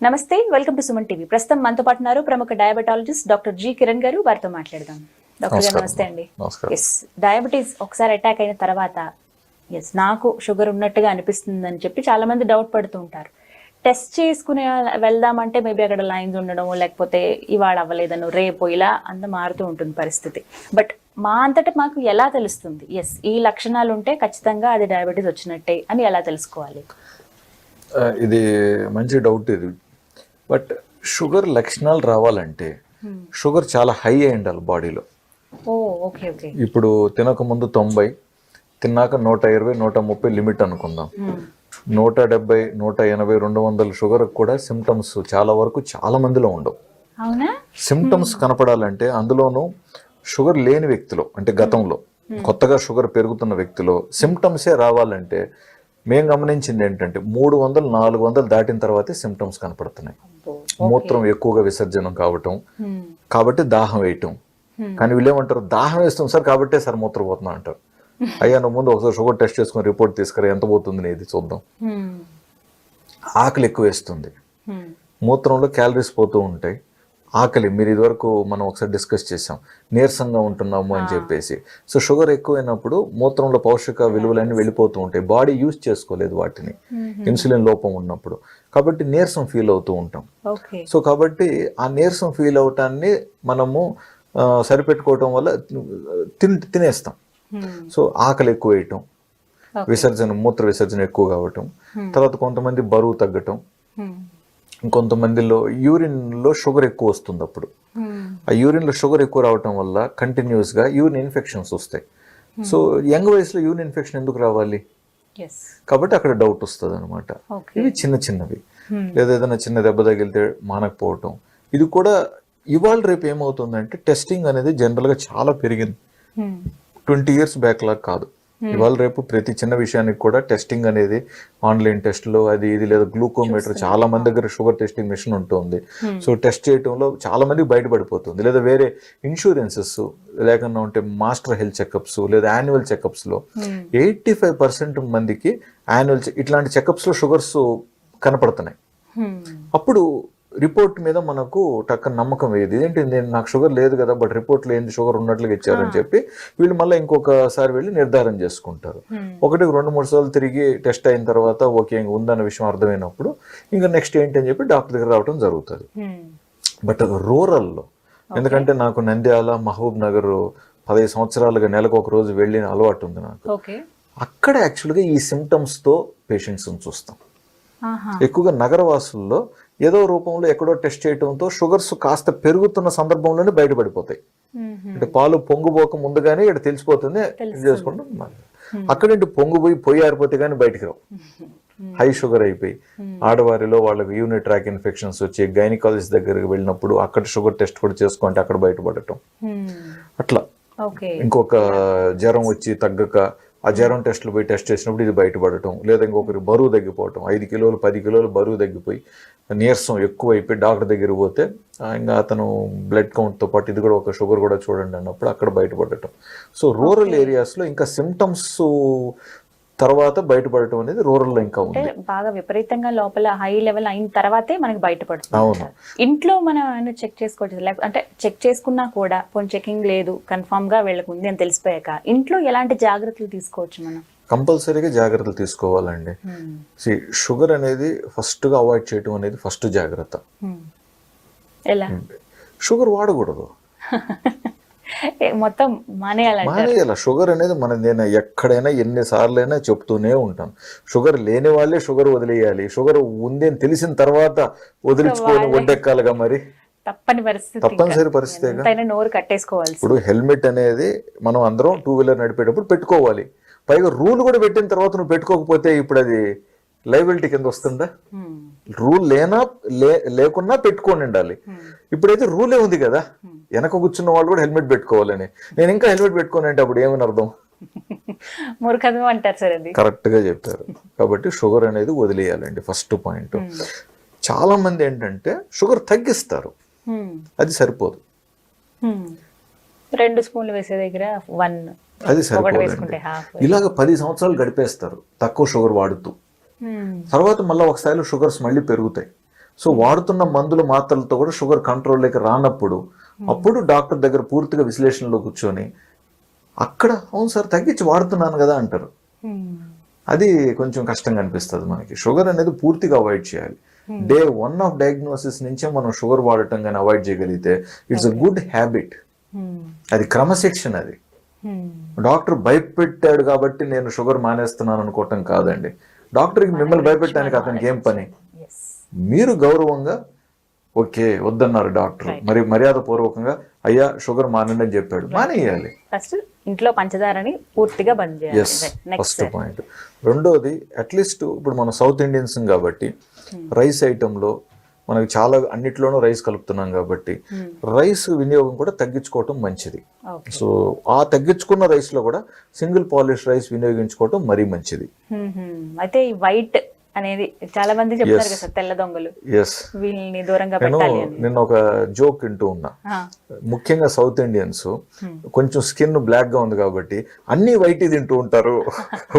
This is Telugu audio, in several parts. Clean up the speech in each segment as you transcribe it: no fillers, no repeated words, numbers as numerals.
నమస్తే, వెల్కమ్ టు సుమన్ టీవీ. ప్రస్తుతం మనతో పాటు ఉన్నారు ప్రముఖ డయాబెటాలజిస్ట్ డాక్టర్ జి కిరణ్ గారు. వారితో మాట్లాడదాం. డాక్టర్ గారు నమస్తే అండి. ఎస్, డయాబెటీస్ ఒకసారి అటాక్ అయిన తర్వాత నాకు షుగర్ ఉన్నట్టుగా అనిపిస్తుందని చెప్పి చాలా మంది డౌట్ పడుతూ ఉంటారు. టెస్ట్ చేసుకునే వెళ్దామంటే మేబీ అక్కడ లైన్స్ ఉండడం, లేకపోతే ఇవాళ అవ్వలేదను రేపు ఇలా అంత మారుతూ ఉంటుంది పరిస్థితి. బట్ మా అంతటా మాకు ఎలా తెలుస్తుంది ఈ లక్షణాలు ఉంటే ఖచ్చితంగా అది డయాబెటీస్ వచ్చినట్టే అని ఎలా తెలుసుకోవాలి? ఇది మంచి డౌట్ ఇది. బట్ షుగర్ లక్షణాలు రావాలంటే షుగర్ చాలా హై అయి ఉండాలి బాడీలో. ఇప్పుడు తినక ముందు 90, తిన్నాక 120, 130 లిమిట్ అనుకుందాం. 170, 180, 200 షుగర్ కూడా సిమ్టమ్స్ చాలా వరకు చాలా మందిలో ఉండవు. సిమ్టమ్స్ కనపడాలంటే అందులోనూ షుగర్ లేని వ్యక్తిలో, అంటే గతంలో కొత్తగా షుగర్ పెరుగుతున్న వ్యక్తిలో సిమ్టమ్సే రావాలంటే మేము గమనించింది ఏంటంటే 300, 400 దాటిన తర్వాతే సిమ్టమ్స్ కనపడుతున్నాయి. మూత్రం ఎక్కువగా విసర్జనం కావటం, కాబట్టి దాహం వేయటం. కానీ వీళ్ళు ఏమంటారు, దాహం వేస్తాం సార్ కాబట్టే సార్ మూత్రం పోతున్నా అంటారు. అయ్యా నువ్వు ముందు ఒకసారి షుగర్ టెస్ట్ చేసుకుని రిపోర్ట్ తీసుకురా, ఎంత పోతుంది నీది చూద్దాం. ఆకలి ఎక్కువ వేస్తుంది, మూత్రంలో క్యాలరీస్ పోతూ ఉంటాయి. ఆకలి మీరు ఇదివరకు మనం ఒకసారి డిస్కస్ చేసాం, నీరసంగా ఉంటున్నాము అని చెప్పేసి. సో షుగర్ ఎక్కువైనప్పుడు మూత్రంలో పౌష్టిక విలువలన్నీ వెళ్ళిపోతూ ఉంటాయి, బాడీ యూజ్ చేసుకోలేదు వాటిని ఇన్సులిన్ లోపం ఉన్నప్పుడు, కాబట్టి నీరసం ఫీల్ అవుతూ ఉంటాం. సో కాబట్టి ఆ నీరసం ఫీల్ అవటాన్ని మనము సరిపెట్టుకోవటం వల్ల తినేస్తాం. సో ఆకలి ఎక్కువ వేయటం, విసర్జన మూత్ర విసర్జన ఎక్కువ కావటం, తర్వాత కొంతమంది బరువు తగ్గటం, ఇంకొంతమందిలో యూరిన్లో షుగర్ ఎక్కువ వస్తుంది. అప్పుడు ఆ యూరిన్లో షుగర్ ఎక్కువ రావటం వల్ల కంటిన్యూస్గా యూరిన్ ఇన్ఫెక్షన్స్ వస్తాయి. సో యంగ్ వయసులో యూరిన్ ఇన్ఫెక్షన్ ఎందుకు రావాలి, కాబట్టి అక్కడ డౌట్ వస్తుంది అనమాట. ఇవి చిన్న చిన్నవి, లేదా ఏదైనా చిన్న దెబ్బ తగిలితే మానకపోవటం. ఇది కూడా ఇవాళ రేపు ఏమవుతుందంటే టెస్టింగ్ అనేది జనరల్గా చాలా పెరిగింది. 20 years బ్యాక్ లాగా కాదు. ఇవాళ రేపు ప్రతి చిన్న విషయానికి కూడా టెస్టింగ్ అనేది ఆన్లైన్ టెస్ట్లో అది ఇది, లేదా గ్లూకోమీటర్, చాలా మంది దగ్గర షుగర్ టెస్టింగ్ మిషన్ ఉంటుంది. సో టెస్ట్ చేయడంలో చాలా మందికి బయటపడిపోతుంది. లేదా వేరే ఇన్సూరెన్సెస్ లేకుండా ఉంటే మాస్టర్ హెల్త్ చెకప్స్ లేదా యాన్యువల్ చెకప్స్లో 85% మందికి యాన్యువల్ ఇట్లాంటి చెకప్స్లో షుగర్స్ కనపడుతున్నాయి. అప్పుడు రిపోర్ట్ మీద మనకు టక్కన నమ్మకం వేయదు. ఏంటి నేను నాకు షుగర్ లేదు కదా, బట్ రిపోర్ట్లో ఏంది షుగర్ ఉన్నట్లుగా ఇచ్చారని చెప్పి వీళ్ళు మళ్ళీ ఇంకొకసారి వెళ్ళి నిర్ధారణ చేసుకుంటారు. 1-2-3 సార్లు తిరిగి టెస్ట్ అయిన తర్వాత ఓకే ఉందన్న విషయం అర్థమైనప్పుడు ఇంకా నెక్స్ట్ ఏంటి అని చెప్పి డాక్టర్ దగ్గర రావడం జరుగుతుంది. బట్ రూరల్లో, ఎందుకంటే నాకు నంద్యాల, మహబూబ్ నగర్ 15 సంవత్సరాలుగా నెలకు ఒక రోజు వెళ్ళిన అలవాటు ఉంది నాకు. అక్కడ యాక్చువల్గా ఈ సిమ్టమ్స్తో పేషెంట్స్ని చూస్తాం. ఎక్కువగా నగరవాసుల్లో ఏదో రూపంలో ఎక్కడో టెస్ట్ చేయడంతో షుగర్స్ కాస్త పెరుగుతున్న సందర్భంలోనే బయటపడిపోతాయి. అంటే పాలు పొంగుపోక ముందుగానే ఇక్కడ తెలిసిపోతుంది చేసుకుంటాం. అక్కడేంటి పొయ్యి ఆరిపోతే కానీ బయటికి రావు, హై షుగర్ అయిపోయి. ఆడవారిలో వాళ్ళకి యూరినరీ ట్రాక్ ఇన్ఫెక్షన్స్ వచ్చి గైనకాలజిస్ట్ దగ్గరికి వెళ్ళినప్పుడు అక్కడ షుగర్ టెస్ట్ కూడా చేసుకుంటే అక్కడ బయటపడటం. అట్లా ఇంకొక జ్వరం వచ్చి తగ్గక ఆ జ్వరం టెస్ట్లు పోయి టెస్ట్ చేసినప్పుడు ఇది బయటపడటం, లేదా ఇంకొకరి బరువు తగ్గిపోవటం, 5 కిలోలు 10 కిలోలు బరువు తగ్గిపోయి నీరసం ఎక్కువ అయిపోయి డాక్టర్ దగ్గరికి పోతే ఇంకా అతను బ్లడ్ కౌంట్తో పాటు ఇది కూడా ఒక షుగర్ కూడా చూడండి అన్నప్పుడు అక్కడ బయటపడటం. సో రూరల్ ఏరియాస్లో ఇంకా సిమ్టమ్స్ తర్వాత బయటపడటం అనేది రూరల్లో ఇంకా ఉంది. బాగా విపరీతంగా లోపల హై లెవెల్ అయిన తర్వాతే మనకి బయటపడుతుంది. అవును, ఇంట్లో మనం చెక్ చేసుకోవచ్చు. అంటే చెక్ చేసుకున్నా కూడా పోనీ చెకింగ్ లేదు, కన్ఫామ్ గా వెళ్ళకుంది అని తెలిసిపోయాక ఇంట్లో ఎలాంటి జాగ్రత్తలు తీసుకోవచ్చు మనం? కంపల్సరీగా జాగ్రత్తలు తీసుకోవాలండి. షుగర్ అనేది ఫస్ట్ గా అవాయిడ్ చేయడం అనేది ఫస్ట్ జాగ్రత్త. ఎలా? షుగర్ వాడకూడదు, మొత్తం మానేయాల. షుగర్ అనేది నేను ఎక్కడైనా ఎన్నిసార్లు అయినా చెప్తూనే ఉంటాను, షుగర్ లేని వాళ్ళే షుగర్ వదిలేయాలి. షుగర్ ఉంది అని తెలిసిన తర్వాత వదిలించుకొని ఒడ్డెక్కాలిగా, మరి తప్పనిసరి పరిస్థితి. నోరు కట్టేసుకోవాలి. ఇప్పుడు హెల్మెట్ అనేది మనం అందరం 2-wheeler నడిపేటప్పుడు పెట్టుకోవాలి. పైగా రూల్ కూడా పెట్టిన తర్వాత నువ్వు పెట్టుకోకపోతే ఇప్పుడు అది లైబిలిటీ కింద వస్తుందా? రూల్ లేకున్నా పెట్టుకొని ఉండాలి. ఇప్పుడైతే రూలే ఉంది కదా, వెనక కూర్చున్న వాళ్ళు కూడా హెల్మెట్ పెట్టుకోవాలని. నేను ఇంకా హెల్మెట్ పెట్టుకోని అంటే అప్పుడు ఏమని అర్థం? మూర్ఖత్వం అంటారు సార్. అది కరెక్ట్ గా చెప్పారు. కాబట్టి షుగర్ అనేది వదిలేయాలండి ఫస్ట్ పాయింట్. చాలా మంది ఏంటంటే షుగర్ తగ్గిస్తారు, అది సరిపోదు. 2 స్పూన్లు వేసే దగ్గర 1 అది సరిపోదు. ఇలాగ 10 సంవత్సరాలు గడిపేస్తారు తక్కువ షుగర్ వాడుతూ. తర్వాత మళ్ళీ ఒక స్థాయిలో షుగర్స్ మళ్ళీ పెరుగుతాయి. సో వాడుతున్న మందులు మాత్రలతో కూడా షుగర్ కంట్రోల్లోకి రానప్పుడు అప్పుడు డాక్టర్ దగ్గర పూర్తిగా విశ్లేషణలో కూర్చొని అక్కడ అవును సార్ తగ్గించి వాడుతున్నాను కదా అంటారు. అది కొంచెం కష్టంగా అనిపిస్తుంది మనకి. షుగర్ అనేది పూర్తిగా అవాయిడ్ చేయాలి. డే 1 ఆఫ్ డయాగ్నోసిస్ నుంచే మనం షుగర్ వాడటం కానీ అవాయిడ్ చేయగలిగితే ఇట్స్ అ గుడ్ హ్యాబిట్. అది క్రమశిక్షణ. అది డాక్టర్ భయపెట్టాడు కాబట్టి నేను షుగర్ మానేస్తున్నాను అనుకోవటం కాదండి. డాక్టర్కి మిమ్మల్ని భయపెట్టడానికి అతనికి ఏం పని? మీరు గౌరవంగా ఓకే వద్దన్నారు డాక్టర్, మరి మర్యాద పూర్వకంగా అయ్యా షుగర్ మానండి అని చెప్పాడు, మానేయాలి. ఫస్ట్ ఇంట్లో పంచదారని పూర్తిగా బంద్ చేయాలి. First point. రెండోది అట్లీస్ట్ ఇప్పుడు మనం సౌత్ ఇండియన్స్ కాబట్టి రైస్ ఐటంలో మనకి చాలా అన్నిట్లోనూ రైస్ కలుపుతున్నాం కాబట్టి రైస్ వినియోగం కూడా తగ్గించుకోవటం మంచిది. సో ఆ తగ్గించుకున్న రైస్ లో కూడా సింగిల్ పాలిష్ రైస్ వినియోగించుకోవటం మరీ మంచిది. అయితే ఈ వైట్ అనేది చాలా మంది చెప్తారు కదా తెల్ల దొంగలు, వీళ్ళని దూరంగా పెట్టాలి అని. నేను ఒక జోక్ వింటూ ఉన్నా. ముఖ్యంగా సౌత్ ఇండియన్స్ కొంచెం స్కిన్ బ్లాక్ గా ఉంది కాబట్టి అన్ని వైట్ తింటూ ఉంటారు.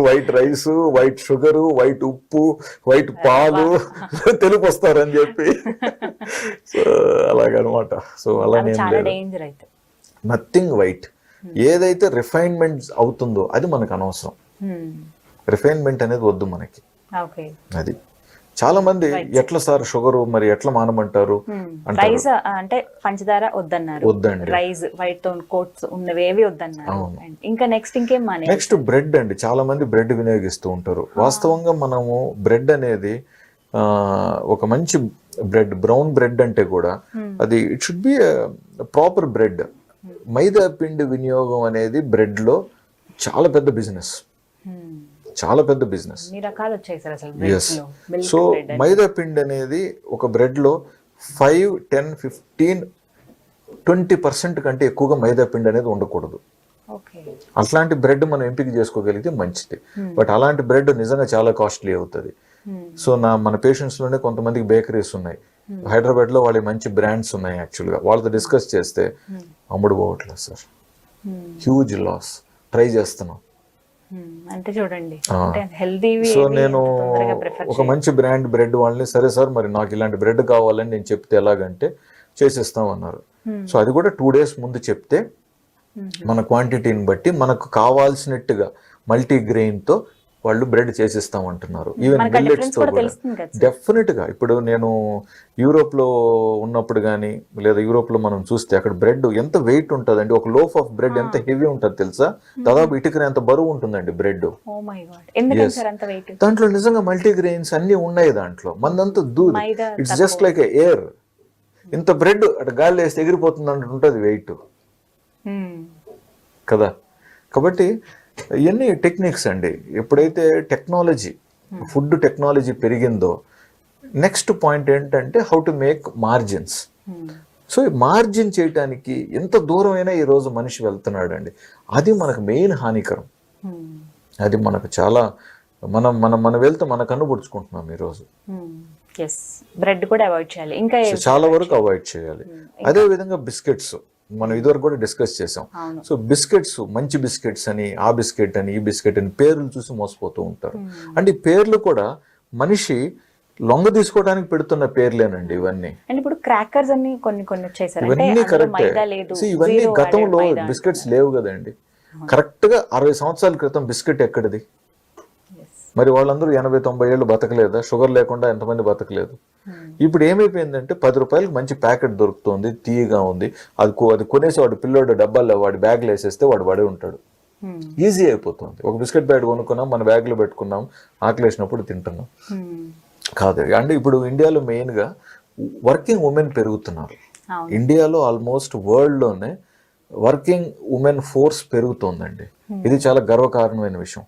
White rice, white sugar, white ఉప్పు, వైట్ పాలు, తెలుపు వస్తారు అని చెప్పి. సో అలాగనమాట. సో అలానే నథింగ్ వైట్. ఏదైతే రిఫైన్మెంట్ అవుతుందో అది మనకు అనవసరం. రిఫైన్మెంట్ అనేది వద్దు మనకి. అది చాలా మంది ఎట్లా సార్ షుగర్ మరి ఎట్లా మానమంటారు రైస్ అంటే పంచదార వద్దన్నారు, వద్దండి. రైస్ వైట్ తో కోట్స్ ఉన్నవేవి వద్దన్నారు. ఇంకా నెక్స్ట్ ఇంకేం మానే? నెక్స్ట్ బ్రెడ్ అండి. చాలా మంది బ్రెడ్ వినియోగిస్తూ ఉంటారు. వాస్తవంగా మనము బ్రెడ్ అనేది ఒక మంచి బ్రెడ్, బ్రౌన్ బ్రెడ్ అంటే కూడా అది it should be proper bread. మైదా పిండి వినియోగం అనేది బ్రెడ్ లో చాలా పెద్ద బిజినెస్, చాలా పెద్ద బిజినెస్. సో మైదా పిండి అనేది ఒక బ్రెడ్ లో 5, 10, 15, 20% కంటే ఎక్కువగా మైదా పిండి అనేది ఉండకూడదు. అట్లాంటి బ్రెడ్ మనం ఎంపిక చేసుకోగలిగితే మంచిది. బట్ అలాంటి బ్రెడ్ నిజంగా చాలా కాస్ట్లీ అవుతుంది. సో మన పేషెంట్స్ లోనే కొంతమందికి బేకరీస్ ఉన్నాయి హైదరాబాద్ లో, వాళ్ళకి మంచి బ్రాండ్స్ ఉన్నాయి. యాక్చువల్ గా వాళ్ళతో డిస్కస్ చేస్తే అమ్ముడు పోవట్లేదు సార్, హ్యూజ్ లాస్. ట్రై చేస్తున్నాం అంటే చూడండి. సో నేను ఒక మంచి బ్రాండ్ బ్రెడ్ వాళ్ళని, సరే సార్ మరి నాకు ఇలాంటి బ్రెడ్ కావాలని నేను చెప్తే ఎలాగంటే చేసిస్తాం అన్నారు. సో అది కూడా 2 days ముందు చెప్తే మన క్వాంటిటీని బట్టి మనకు కావాల్సినట్టుగా మల్టీ గ్రెయిన్ తో వాళ్ళు బ్రెడ్ చేసిస్తాం అంటున్నారు. ఈవెన్ మిల్లెట్స్ తో కూడా డెఫినెట్ గా. ఇప్పుడు నేను యూరోప్ లో ఉన్నప్పుడు కానీ లేదా యూరోప్ లో మనం చూస్తే అక్కడ బ్రెడ్ ఎంత వెయిట్ ఉంటుందండి. ఒక లోఫ్ ఆఫ్ బ్రెడ్ ఎంత హెవీ ఉంటుంది తెలుసా? దాదాపు ఇటుకనే ఎంత బరువు ఉంటుందండి బ్రెడ్. దాంట్లో నిజంగా మల్టీ గ్రెయిన్స్ అన్ని ఉన్నాయి దాంట్లో. మందంతా దూది, ఇట్స్ జస్ట్ లైక్ ఎయిర్. ఇంత బ్రెడ్ అటు గాలి వేస్తే ఎగిరిపోతుంది అంటుంటది వెయిట్ కదా. కాబట్టి ఇవన్నీ టెక్నిక్స్ అండి. ఎప్పుడైతే టెక్నాలజీ, ఫుడ్ టెక్నాలజీ పెరిగిందో నెక్స్ట్ పాయింట్ ఏంటంటే how to make margins. So ఈ మార్జిన్ చేయటానికి ఎంత దూరం అయినా ఈ రోజు మనిషి వెళ్తున్నాడు అండి. అది మనకు మెయిన్ హానికరం. అది మనకు చాలా మనం వెళ్తే మన కన్ను పొడుచుకుంటున్నాం ఈ రోజు. బ్రెడ్ కూడా అవాయిడ్ చేయాలి, ఇంకా చాలా వరకు అవాయిడ్ చేయాలి. అదే విధంగా బిస్కెట్స్ మనం ఇదివరకు కూడా డిస్కస్ చేసాం. సో బిస్కెట్స్, మంచి బిస్కెట్స్ అని, ఆ బిస్కెట్ అని, ఈ బిస్కెట్ అని పేర్లు చూసి మోసపోతూ ఉంటారు. అంటే ఈ పేర్లు కూడా మనిషి లొంగ తీసుకోవడానికి పెడుతున్న పేర్లేనండి ఇవన్నీ. ఇప్పుడు క్రాకర్స్ అన్ని కొన్ని వచ్చేసారు. ఇవన్నీ కరెక్టే. ఇవన్నీ గతంలో బిస్కెట్స్ లేవు కదండి. కరెక్ట్ గా 60 సంవత్సరాల క్రితం బిస్కెట్ ఎక్కడిది? మరి వాళ్ళందరూ 80-90 ఏళ్ళు బతకలేదా? షుగర్ లేకుండా ఎంతమంది బతకలేదు? ఇప్పుడు ఏమైపోయిందంటే 10 రూపాయలకి మంచి ప్యాకెట్ దొరుకుతుంది, తీయగా ఉంది. అది కొనేసి వాడు పిల్లోడు డబ్బాల్లో వాడి బ్యాగ్లో వేసేస్తే వాడు పడే ఉంటాడు. ఈజీ అయిపోతుంది. ఒక బిస్కెట్ ప్యాకెట్ కొనుక్కున్నాం, మన బ్యాగ్లో పెట్టుకున్నాం, ఆకలేసినప్పుడు తింటున్నాం కాదు. అంటే ఇప్పుడు ఇండియాలో మెయిన్ గా వర్కింగ్ ఉమెన్ పెరుగుతున్నారు. ఇండియాలో ఆల్మోస్ట్ వరల్డ్ లోనే వర్కింగ్ ఉమెన్ ఫోర్స్ పెరుగుతోందండి. ఇది చాలా గర్వకారణమైన విషయం.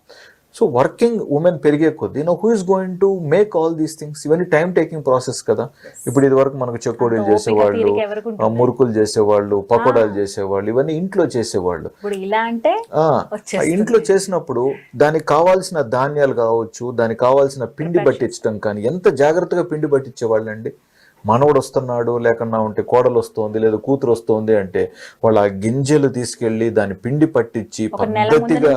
సో వర్కింగ్ ఉమెన్ పెరిగే కొద్దీ who is going to make all these things? ఇవన్నీ టైం టేకింగ్ ప్రాసెస్ కదా. ఇప్పుడు ఇది వరకు మనకు చెకోడీలు చేసేవాళ్ళు, మురుకులు చేసేవాళ్ళు, పకోడాలు చేసేవాళ్ళు, ఇవన్నీ ఇంట్లో చేసేవాళ్ళు. ఇంట్లో చేసినప్పుడు దానికి కావాల్సిన ధాన్యాలు కావచ్చు, దానికి కావాల్సిన పిండి పట్టించడం కానీ ఎంత జాగ్రత్తగా పిండి పట్టించేవాళ్ళు అండి. మనవడు వస్తున్నాడు లేకన్నా ఉంటే కోడలు వస్తుంది లేదా కూతురు వస్తుంది అంటే వాళ్ళు ఆ గింజలు తీసుకెళ్లి దాన్ని పిండి పట్టించి పద్ధతిగా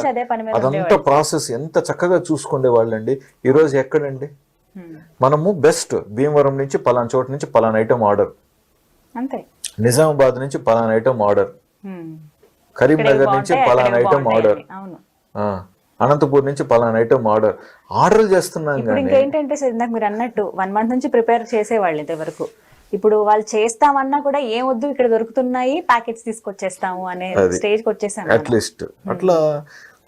అదంతా ప్రాసెస్ ఎంత చక్కగా చూసుకునే వాళ్ళండి. ఈరోజు ఎక్కడండి? మనము బెస్ట్ భీమవరం నుంచి పలానా చోట నుంచి పలానా ఐటమ్ ఆర్డర్, అంతే, నిజామాబాద్ నుంచి పలానా ఐటమ్ ఆర్డర్, కరీంనగర్ నుంచి పలానా ఐటమ్ ఆర్డర్, అనంతపూర్ నుంచి పలానా ఐటమ్ ఆర్డర్ చేస్తున్నాం. ఇప్పుడు ఇంకేంటంటే సార్, ఇందాక మీరు అన్నట్టు 1 month నుంచి ప్రిపేర్ చేసేవాళ్ళు ఇంతవరకు. ఇప్పుడు వాళ్ళు చేస్తామన్నా కూడా ఏం వద్దు, ఇక్కడ దొరుకుతున్నాయి ప్యాకెట్స్ తీసుకొచ్చేస్తాము అనే స్టేజ్కి వచ్చేసాం అట్లీస్ట్. అట్లా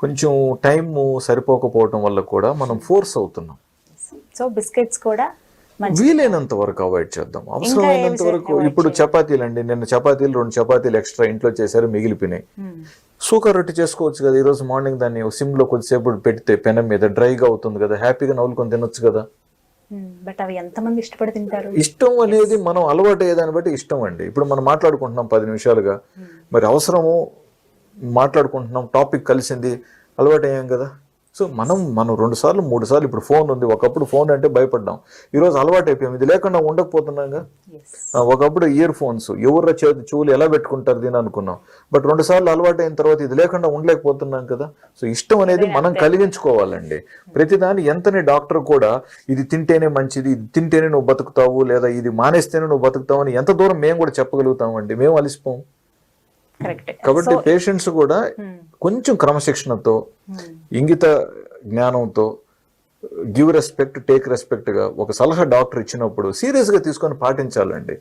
కొంచెం టైం సరిపోకపోవడం వల్ల కూడా మనం ఫోర్స్ అవుతున్నాం. సో బిస్కెట్స్ కూడా వీలైనంత వరకు అవాయిడ్ చేద్దాం, అవసరమైనంత వరకు. ఇప్పుడు చపాతీలు అండి, నిన్న చపాతీలు 2 చపాతీలు ఎక్స్ట్రా ఇంట్లో చేశారు, మిగిలిపోయినాయి. సూకా రొట్టి చేసుకోవచ్చు కదా ఈ రోజు మార్నింగ్, దాన్ని సిమ్ లో కొద్దిసేపు పెడితే పెనం మీద డ్రైగా అవుతుంది కదా, హ్యాపీగా నవ్వులుకొని తినొచ్చు కదా. బట్ అవి ఎంతమంది ఇష్టపడి తింటారు? ఇష్టం అనేది మనం అలవాటు అయ్యేదాన్ని బట్టి ఇష్టం అండి. ఇప్పుడు మనం మాట్లాడుకుంటున్నాం 10 నిమిషాలుగా, మరి అవసరము మాట్లాడుకుంటున్నాం, టాపిక్ కలిసింది, అలవాటు అయ్యాం కదా. సో మనం 2 సార్లు 3 సార్లు, ఇప్పుడు ఫోన్ ఉంది, ఒకప్పుడు ఫోన్ అంటే భయపడ్డాం, ఈరోజు అలవాటు అయిపోయాం, ఇది లేకుండా ఉండకపోతున్నాగా. ఒకప్పుడు ఇయర్ ఫోన్స్ ఎవరు చెవులు ఎలా పెట్టుకుంటారు దీని అనుకున్నాం, బట్ 2 సార్లు అలవాటు అయిన తర్వాత ఇది లేకుండా ఉండలేకపోతున్నాం కదా. సో ఇష్టం అనేది మనం కలిగించుకోవాలండి. ప్రతిదాని ఎంతనే డాక్టర్ కూడా ఇది తింటేనే మంచిది, ఇది తింటేనే నువ్వు బతుకుతావు, లేదా ఇది మానేస్తేనే నువ్వు బతుకుతావు అని ఎంత దూరం మేము కూడా చెప్పగలుగుతామండి, మేము అలిసిపోం. కాబట్టి పేషెంట్స్ కూడా కొంచెం క్రమశిక్షణతో, ఇంగిత జ్ఞానంతో, గివ్ రెస్పెక్ట్ టేక్ రెస్పెక్ట్ గా ఒక సలహా డాక్టర్ ఇచ్చినప్పుడు సీరియస్ గా తీసుకొని పాటించాలండి.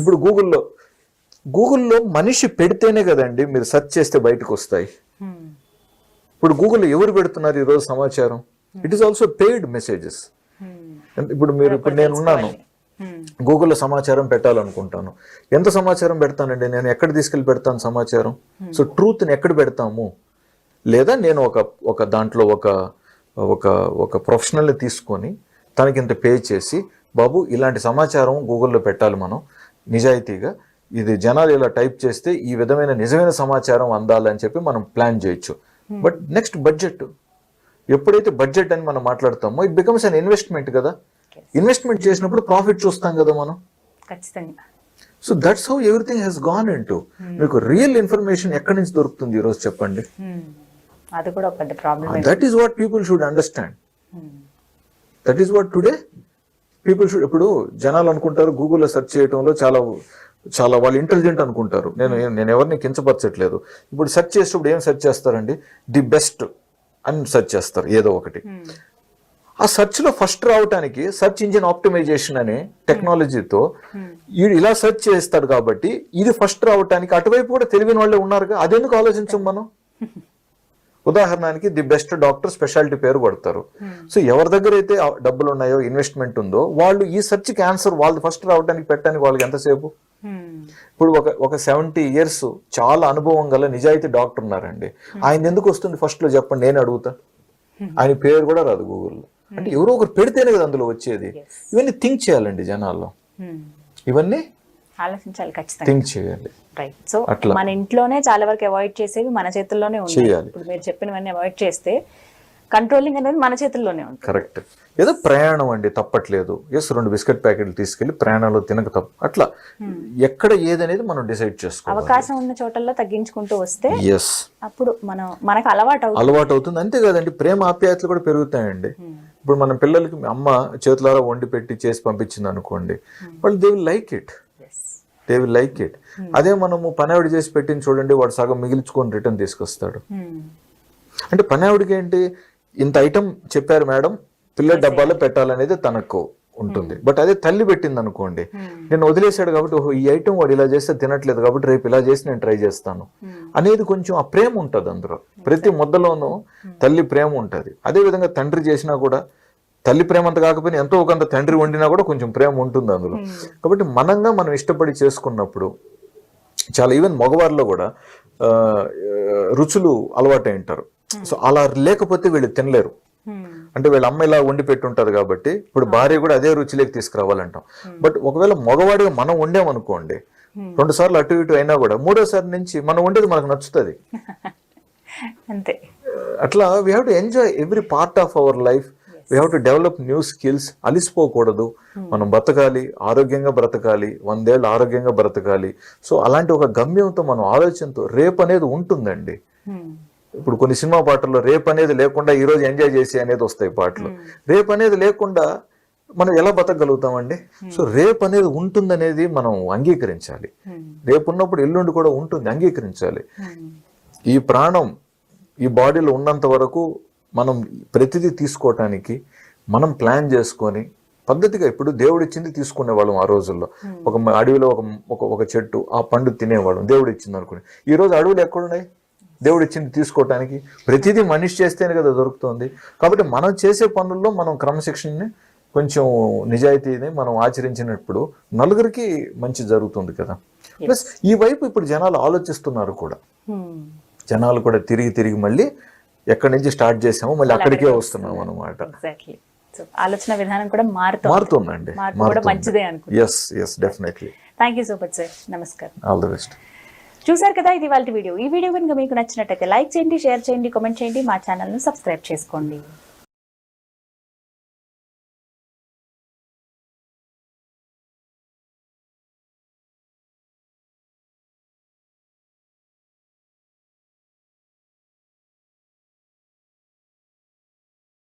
ఇప్పుడు గూగుల్లో మనిషి పెడితేనే కదండి మీరు సెర్చ్ చేస్తే బయటకు వస్తాయి. ఇప్పుడు గూగుల్లో ఎవరు పెడుతున్నారు ఈరోజు సమాచారం? It is also paid messages. ఇప్పుడు నేను ఉన్నాను, గూగుల్లో సమాచారం పెట్టాలనుకుంటాను, ఎంత సమాచారం పెడతానండి నేను? ఎక్కడ తీసుకెళ్ళి పెడతాను సమాచారం? సో ట్రూత్ని ఎక్కడ పెడతాము? లేదా నేను ఒక దాంట్లో ఒక ప్రొఫెషనల్ని తీసుకొని తనకి ఇంత పే చేసి, బాబు ఇలాంటి సమాచారం గూగుల్లో పెట్టాలి మనం నిజాయితీగా, ఇది జనాలు ఇలా టైప్ చేస్తే ఈ విధమైన నిజమైన సమాచారం అందాలని చెప్పి మనం ప్లాన్ చేయొచ్చు. బట్ నెక్స్ట్ బడ్జెట్, ఎప్పుడైతే బడ్జెట్ అని మనం మాట్లాడతామో ఇట్ బికమ్స్ అన్ ఇన్వెస్ట్మెంట్ కదా. ఇన్వెస్ట్మెంట్ చేసినప్పుడు ప్రాఫిట్ చూస్తాం కదా మనం. So that's how everything has gone into. మీకు రియల్ ఇన్ఫర్మేషన్ ఎక్కడి నుంచి దొరుకుతుంది ఈరోజు చెప్పండి? అది కూడా ఒక పెద్ద problem. That is what people should understand. That is what today people should. ఇప్పుడు జనాలు అనుకుంటారు గూగుల్లో సెర్చ్ చేయడంలో చాలా వాళ్ళు ఇంటెలిజెంట్ అనుకుంటారు. నేను ఎవరిని కించపరచట్లేదు. ఇప్పుడు సెర్చ్ చేసేటప్పుడు ఏం సెర్చ్ చేస్తారండి? ది బెస్ట్ అని సెర్చ్ చేస్తారు ఏదో ఒకటి. ఆ సెర్చ్ లో ఫస్ట్ రావడానికి సెర్చ్ ఇంజిన్ ఆప్టిమైజేషన్ అనే టెక్నాలజీతో ఇలా సెర్చ్ చేస్తాడు కాబట్టి ఇది ఫస్ట్ రావడానికి అటువైపు కూడా తెలివిన వాళ్ళే ఉన్నారుగా. అదెందుకు ఆలోచించం మనం? ఉదాహరణకి ది బెస్ట్ డాక్టర్ స్పెషాలిటీ పేరు కొడతారు. సో ఎవరి దగ్గర అయితే డబ్బులు ఉన్నాయో, ఇన్వెస్ట్మెంట్ ఉందో, వాళ్ళు ఈ సెర్చ్ కి ఆన్సర్ వాళ్ళు ఫస్ట్ రావడానికి పెట్టడానికి వాళ్ళకి ఎంతసేపు? ఇప్పుడు ఒక 70 years చాలా అనుభవం గల నిజాయితీ డాక్టర్ ఉన్నారండి, ఆయన ఎందుకు వస్తుంది ఫస్ట్ లో చెప్పండి, నేను అడుగుతా. ఆయన పేరు కూడా రాదు గూగుల్లో. అంటే ఎవరో ఒకరు పెడితేనే కదా అందులో వచ్చేది. ఇవన్నీ థింక్ చేయాలండి జనాల్లో, ఇవన్నీ ఆలోచించాలి, ఖచ్చితంగా థింక్ చేయాలి. రైట్. సో మన ఇంట్లోనే చాలా వరకు అవాయిడ్ చేసేవి మన చేతుల్లోనే ఉంది. ఇప్పుడు మీరు చెప్పినవన్నీ అవాయిడ్ చేస్తే కంట్రోలింగ్ అనేది మన చేతుల్లోనే ఉంది. కరెక్ట్. ఏదో ప్రయాణం అండి, తప్పట్లేదు. 2 బిస్కెట్ ప్యాకెట్లు తీసుకెళ్లి ప్రయాణంలో తినక తప్ప, అట్లా ఎక్కడ ఏదనేది మనం డిసైడ్ చేసుకోవాలి. అవకాశం ఉన్న చోటల్లో తగ్గించుకుంటూ వస్తే అప్పుడు మనకు అలవాటు అవుతుంది. అంతే కదండి, ప్రేమ ఆప్యాయతలు కూడా పెరుగుతాయండి. ఇప్పుడు మన పిల్లలకి అమ్మ చేతులారా వండి పెట్టి చేసి పంపించింది అనుకోండి, వాళ్ళు దే విల్ లైక్ ఇట్. అదే మనము పనావిడ చేసి పెట్టింది చూడండి, వాడు సగం మిగిల్చుకొని రిటర్న్ తీసుకొస్తాడు. అంటే పనావిడికి ఏంటి, ఇంత ఐటమ్ చెప్పారు మేడం, పిల్లల డబ్బాలో పెట్టాలనేది తనకు ఉంటుంది. బట్ అదే తల్లి పెట్టింది అనుకోండి, నేను వదిలేశాడు కాబట్టి ఈ ఐటమ్ వాడు ఇలా చేస్తే తినట్లేదు కాబట్టి రేపు ఇలా చేసి నేను ట్రై చేస్తాను అనేది కొంచెం ఆ ప్రేమ ఉంటుంది అందులో. ప్రతి ముద్దలోనూ తల్లి ప్రేమ ఉంటుంది. అదే విధంగా తండ్రి చేసినా కూడా తల్లి ప్రేమ అంత కాకపోయినా ఎంతో ఒకంత తండ్రి వండినా కూడా కొంచెం ప్రేమ ఉంటుంది అందులో. కాబట్టి మనం ఇష్టపడి చేసుకున్నప్పుడు చాలా, ఈవెన్ మగవారిలో కూడా రుచులు అలవాటు ఉంటారు. సో అలా లేకపోతే వీళ్ళు తినలేరు. అంటే వీళ్ళ అమ్మ ఇలా వండి పెట్టుంటది కాబట్టి ఇప్పుడు భార్య కూడా అదే రుచిలోకి తీసుకురావాలంటాం. బట్ ఒకవేళ మగవాడిగా మనం వండామనుకోండి, 2 సార్లు అటు ఇటు అయినా కూడా 3వ సారి నుంచి మనం వండేది మనకు నచ్చుతుంది. అంతే. అట్లా we have to enjoy every part of our life. We have to develop new skills. అలిసిపోకూడదు, మనం బ్రతకాలి, ఆరోగ్యంగా బ్రతకాలి, 100 ఏళ్ళు ఆరోగ్యంగా బ్రతకాలి. సో అలాంటి ఒక గమ్యంతో, మనం ఆలోచనతో రేపు అనేది ఉంటుందండి. ఇప్పుడు కొన్ని సినిమా పాటల్లో రేపు అనేది లేకుండా ఈ రోజు ఎంజాయ్ చేసి అనేది వస్తాయి పాటలు. రేపు అనేది లేకుండా మనం ఎలా బతకగలుగుతామండి? సో రేపు అనేది ఉంటుందనేది మనం అంగీకరించాలి. రేపు ఉన్నప్పుడు ఎల్లుండి కూడా ఉంటుంది, అంగీకరించాలి. ఈ ప్రాణం ఈ బాడీలో ఉన్నంత వరకు మనం ప్రతిదీ తీసుకోవటానికి మనం ప్లాన్ చేసుకొని పద్ధతిగా, ఇప్పుడు దేవుడు ఇచ్చింది తీసుకునేవాళ్ళం ఆ రోజుల్లో. ఒక అడవిలో ఒక చెట్టు, ఆ పండు తినేవాళ్ళం దేవుడు ఇచ్చింది అనుకుని. ఈ రోజు అడవులు ఎక్కడున్నాయి దేవుడు ఇచ్చింది తీసుకోవటానికి? ప్రతిదీ మనిషి చేస్తేనే కదా దొరుకుతుంది. కాబట్టి మనం చేసే పనుల్లో మనం క్రమశిక్షణని, కొంచెం నిజాయితీని మనం ఆచరించినప్పుడు నలుగురికి మంచి జరుగుతుంది కదా. ప్లస్ ఈ వైపు ఇప్పుడు జనాలు ఆలోచిస్తున్నారు కూడా. జనాలు కూడా తిరిగి మళ్ళీ ఎక్కడి నుంచి స్టార్ట్ చేసామో మళ్ళీ అక్కడికే వస్తున్నాం అనమాట. ఆలోచన విధానం కూడా మారుతుందండి. మంచిదే అనుకుంటా. Yes definitely. Thank you so much sir. నమస్కారం. All the best. చూసారు కదా, ఇది వాళ్ళ వీడియో. ఈ వీడియో కనుక మీకు నచ్చినట్టయితే లైక్ చేయండి, షేర్ చేయండి, కామెంట్ చేయండి, మా ఛానల్ను సబ్స్క్రైబ్ చేసుకోండి.